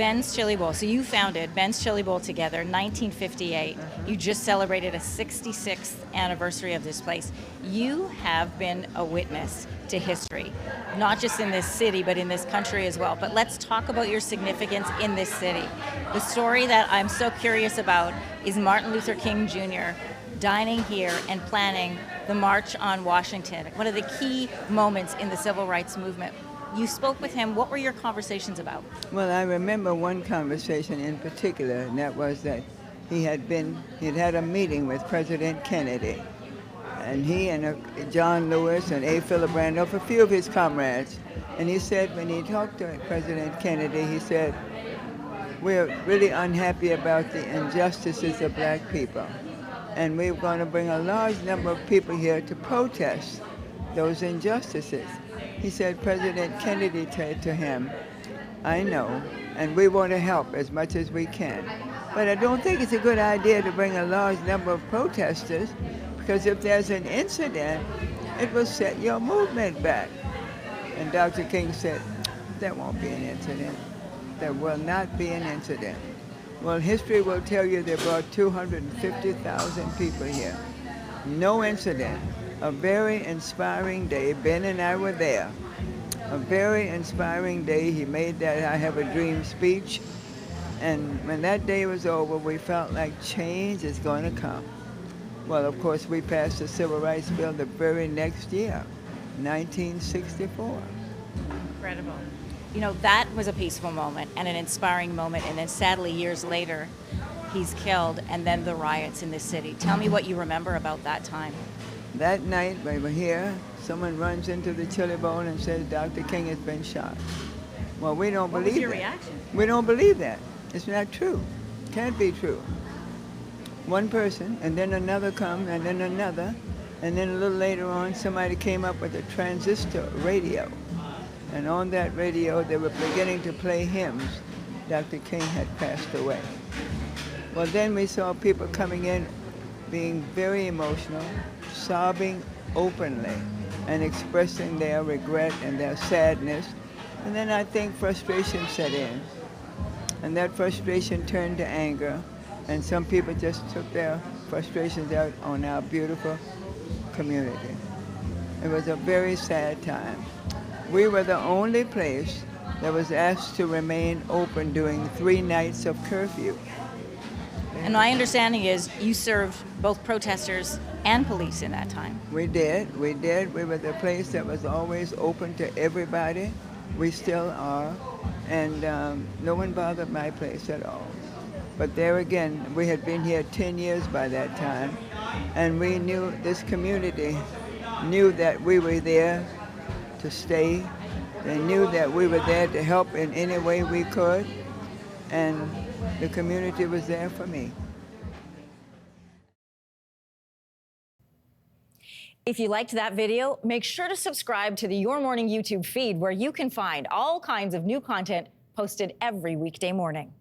Ben's Chili Bowl. So you founded Ben's Chili Bowl together, 1958. You just celebrated a 66th anniversary of this place. You have been a witness to history, not just in this city, but in this country as well. But let's talk about your significance in this city. The story that I'm so curious about is Martin Luther King Jr. dining here and planning the March on Washington, one of the key moments in the civil rights movement. You spoke with him. What were your conversations about? Well, I remember one conversation in particular, and that was that he'd had a meeting with President Kennedy, and he and John Lewis and A. Philip Randolph, a few of his comrades, and he said when he talked to President Kennedy, he said, "We're really unhappy about the injustices of black people, and we're going to bring a large number of people here to protest those injustices." He said, President Kennedy said to him, "I know, and we want to help as much as we can. But I don't think it's a good idea to bring a large number of protesters, because if there's an incident, it will set your movement back." And Dr. King said, "There won't be an incident. There will not be an incident." Well, history will tell you they brought 250,000 people here. No incident. A very inspiring day. Ben and I were there. A very inspiring day. He made that I Have a Dream speech. And when that day was over, we felt like change is going to come. Well, of course, we passed the Civil Rights Bill the very next year, 1964. Incredible. You know, that was a peaceful moment and an inspiring moment, and then sadly years later, he's killed, and then the riots in this city. Tell me what you remember about that time. That night, we were here, someone runs into the Chili Bowl and says, "Dr. King has been shot." Well, we don't believe that. What was your reaction? We don't believe that. It's not true. Can't be true. One person, and then another comes, and then another, and then a little later on, somebody came up with a transistor radio. And on that radio, they were beginning to play hymns. Dr. King had passed away. Well, then we saw people coming in being very emotional, sobbing openly, and expressing their regret and their sadness. And then I think frustration set in. And that frustration turned to anger, and some people just took their frustrations out on our beautiful community. It was a very sad time. We were the only place that was asked to remain open during 3 nights of curfew. And my understanding is you served both protesters and police in that time. We did. We were the place that was always open to everybody. We still are. And no one bothered my place at all. But there again, we had been here 10 years by that time. And we knew, this community knew that we were there to stay. They knew that we were there to help in any way we could. And the community was there for me. If you liked that video, make sure to subscribe to the Your Morning YouTube feed, where you can find all kinds of new content posted every weekday morning.